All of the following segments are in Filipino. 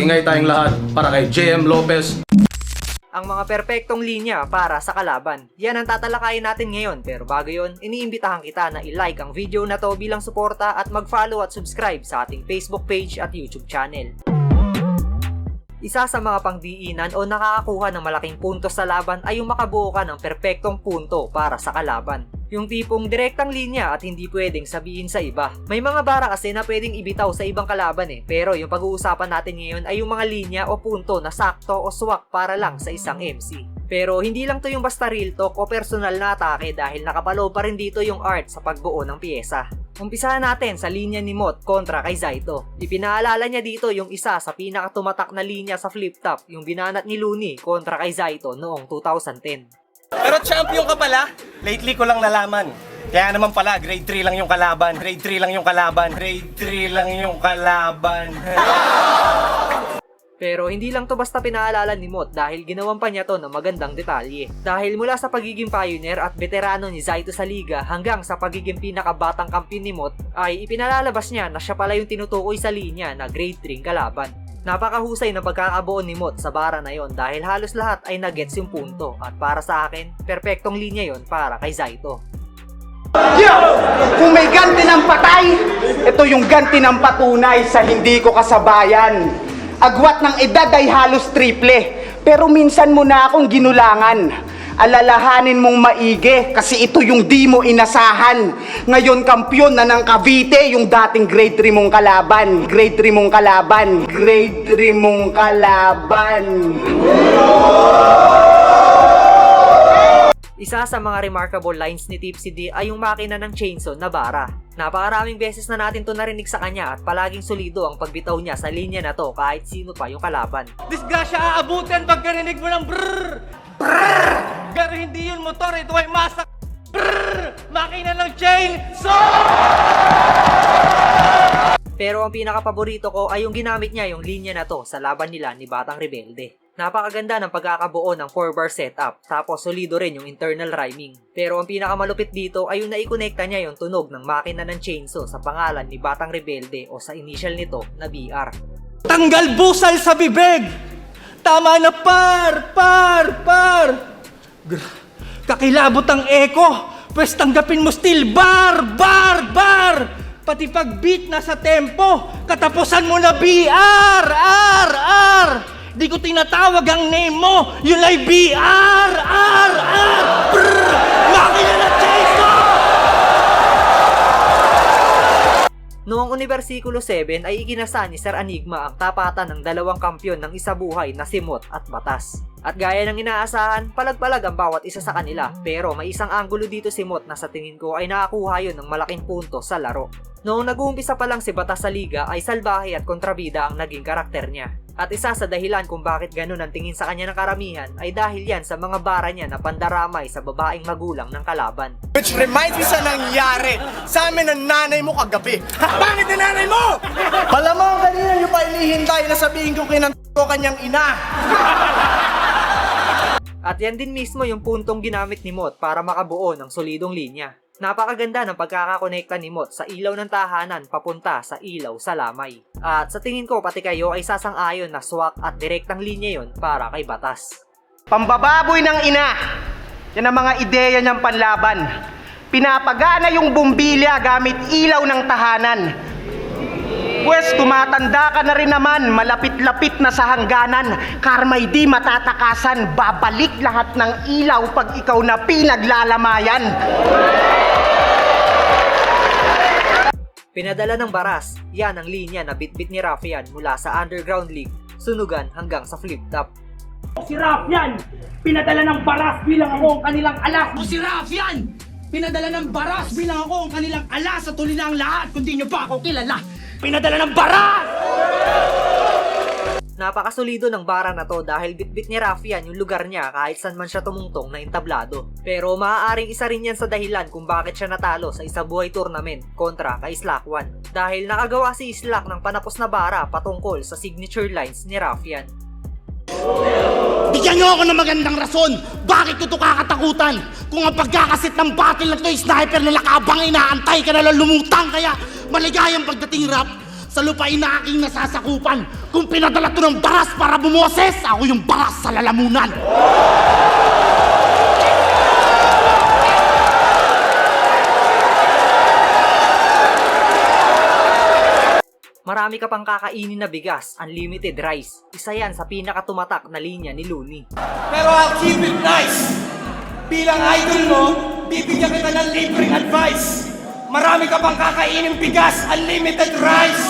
Ingay tayong lahat para kay JM Lopez. Ang mga perpektong linya para sa kalaban. Yan ang tatalakayin natin ngayon, pero bago yun, iniimbitahan kita na i-like ang video na to bilang suporta at mag-follow at subscribe sa ating Facebook page at YouTube channel. Isa sa mga pangdiinan o nakakakuha ng malaking puntos sa laban ay yung makabuo ka ng perpektong punto para sa kalaban. Yung tipong direktang linya at hindi pwedeng sabihin sa iba. May mga bara kasi na pwedeng ibitaw sa ibang kalaban pero yung pag-uusapan natin ngayon ay yung mga linya o punto na sakto o swak para lang sa isang MC. Pero hindi lang to yung basta real talk o personal na atake dahil nakapaloob pa rin dito yung art sa pagbuo ng piyesa. Umpisahan natin sa linya ni Moth kontra kay Zaito. Ipinaalala niya dito yung isa sa pinakatumatak na linya sa flip top, yung binanat ni Looney kontra kay Zaito noong 2010. Pero champion ka pala? Lately ko lang nalaman. Kaya naman pala, grade 3 lang yung kalaban. Grade 3 lang yung kalaban. Grade 3 lang yung kalaban. Pero hindi lang to basta pinaalala ni Moth dahil ginawan pa niya to ng magandang detalye. Dahil mula sa pagiging pioneer at veterano ni Zaito sa liga hanggang sa pagiging pinakabatang kampiyon ni Moth ay ipinalalabas niya na siya pala yung tinutukoy sa linya na grade 3 kalaban. Napakahusay ng pagkakabuo ni Moth sa bara na yon dahil halos lahat ay nagets yung punto at para sa akin, perpektong linya yon para kay Zaito. Kung may ganti ng patay, ito yung ganti ng patunay sa hindi ko kasabayan. Agwat ng edad ay halos triple, pero minsan mo na akong ginulangan. Alalahanin mong maigi kasi ito yung di mo inasahan. Ngayon kampiyon na ng Cavite yung dating grade 3 mong kalaban. Grade 3 mong kalaban. Grade 3 mong kalaban. Isa sa mga remarkable lines ni Tipsy D ay yung makina ng chainsaw na bara. Napakaraming beses na natin to narinig sa kanya at palaging solido ang pagbitaw niya sa linya na to kahit sino pa yung kalaban. Disgrasya aabutin pag narinig mo ng brrrr! Brrrr! Pero hindi yun motor, ito ay masak. Brrrr! Makina ng chainsaw! Pero ang pinakapaborito ko ay yung ginamit niya yung linya na to sa laban nila ni Batang Rebelde. Napakaganda ng pagkakabuo ng 4-bar setup, tapos solido rin yung internal rhyming. Pero ang pinakamalupit dito ay yung naikonekta niya yung tunog ng makina ng chainsaw sa pangalan ni Batang Rebelde o sa initial nito na BR. Tanggal busal sa bibig! Tama na par! Kakilabot ang echo! Pwes tanggapin mo still bar! Pati pag beat na sa tempo, katapusan mo na BR! Di ko tinatawag ang name mo, yun ay BR! Brrr! Makina na chainsaw! Noong Unibersikulo 7 ay ikinasa ni Sir Enigma ang tapatan ng dalawang kampyon ng isa buhay na si Moth at Batas. At gaya ng inaasahan, palag-palag ang bawat isa sa kanila pero may isang anggulo dito si Moth na sa tingin ko ay nakakuha yun ng malaking punto sa laro. Noong nag-uumpisa pa lang si Batas sa liga ay salbahe at kontrabida ang naging karakter niya. At isa sa dahilan kung bakit ganun ang tingin sa kanya ng karamihan ay dahil yan sa mga bara niya na pandaramay sa babaeng magulang ng kalaban. Which reminds me sa nangyari sa amin ng nanay mo kagabi. Bakit na nanay mo? Malamang kanina nyo pa inihintay na sabihin ko ko kanyang ina. At yan din mismo yung puntong ginamit ni Moth para makabuo ng solidong linya. Napakaganda ng pagkakakonekta ni Moth sa ilaw ng tahanan papunta sa ilaw sa lamay. At sa tingin ko pati kayo ay sasang-ayon na swak at direktang linya yon para kay Batas. Pambababoy ng ina. Yan ang mga ideya niyang panlaban. Pinapagana yung bumbilya gamit ilaw ng tahanan. Pwes tumatanda ka na rin naman, malapit-lapit na sa hangganan. Karma'y di matatakasan, babalik lahat ng ilaw pag ikaw na pinaglalamayan. Pinadala ng Baras, yan ang linya na bitbit ni Raffian mula sa Underground League, sunugan hanggang sa flip top. Si Raffian, pinadala ng Baras bilang ako ang kanilang alas. Si Raffian, pinadala ng Baras bilang ako ang kanilang alas sa tuli na ang lahat kung di nyo pa ako kilala. Pinadala ng Baras! Napakasolido ng bara na to dahil bitbit ni Raffian yung lugar niya kahit saan man siya tumungtong na entablado. Pero maaaring isa rin yan sa dahilan kung bakit siya natalo sa isa buhay tournament kontra kay Slack One. Dahil nakagawa si Slack ng panapos na bara patungkol sa signature lines ni Raffian. Bigyan nyo ako ng magandang rason. Bakit ko ito kakatakutan? Kung ang pagkakasit ng battle na ito ay sniper na nakabang inaantay ka na lang lumutang. Kaya maligayang pagdating rap, sa lupain na aking nasasakupan. Kung pinadala to ng baras para bumoses, ako yung baras sa lalamunan. Marami ka pang kakainin na bigas, unlimited rice. Isa yan sa pinakatumatak na linya ni Looney. Pero I'll keep it nice. Bilang idol mo, bibigyan kita ng libreng advice. Marami ka pang kakainin bigas, unlimited rice.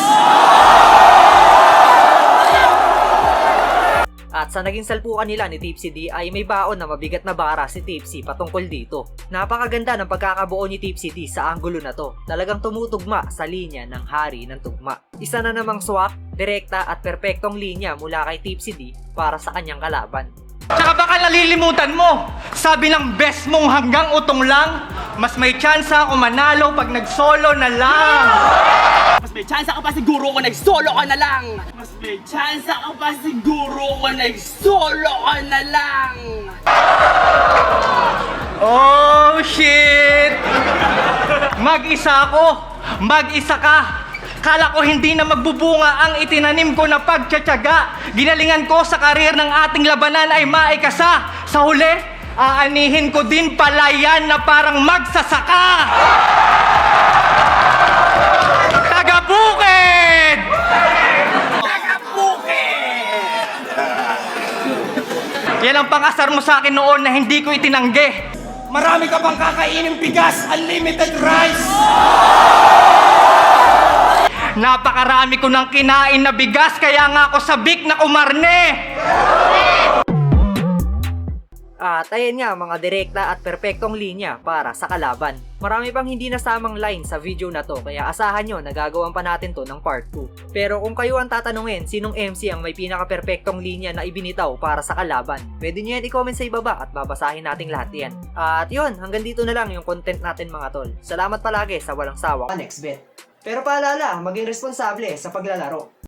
At sa naging salpukan nila ni Tipsy D ay may baon na mabigat na bara si Tipsy patungkol dito. Napakaganda ng pagkakabuo ni Tipsy D sa anggulo na to. Talagang tumutugma sa linya ng hari ng tugma. Isa na namang swak, direkta at perpektong linya mula kay Tipsy D para sa kanyang kalaban. Tsaka baka nalilimutan mo, sabi ng best mong hanggang utong lang, mas may tsansa ako manalo pag nag-solo na lang. Mas may chance ka pa siguro kung nag-solo ka na lang. Mas may chance ka pa siguro kung nag-solo ka na lang. Oh, shit! Mag-isa ako, mag-isa ka. Kala ko hindi na magbubunga ang itinanim ko na pagtsatsaga. Ginalingan ko sa karir ng ating labanan ay maikasa. Sa huli, aanihin ko din pala yan na parang magsasaka. Taga-bukid! Yan ang pangasar mo sa akin noon na hindi ko itinanggi. Marami ka pang kakainin bigas, unlimited rice. Napakarami ko ng kinain na bigas kaya nga ako sabik na kumarne. At ayan nga mga direkta at perpektong linya para sa kalaban. Marami pang hindi nasamang line sa video na to kaya asahan nyo na gagawan pa natin to ng part 2. Pero kung kayo ang tatanungin sinong MC ang may pinaka-perpektong linya na ibinitaw para sa kalaban, pwede nyo yan i-comment sa ibaba at babasahin nating lahat yan. At yun, hanggang dito na lang yung content natin mga tol. Salamat palagi sa walang sawa. Next bet. Pero paalala, maging responsable sa paglalaro.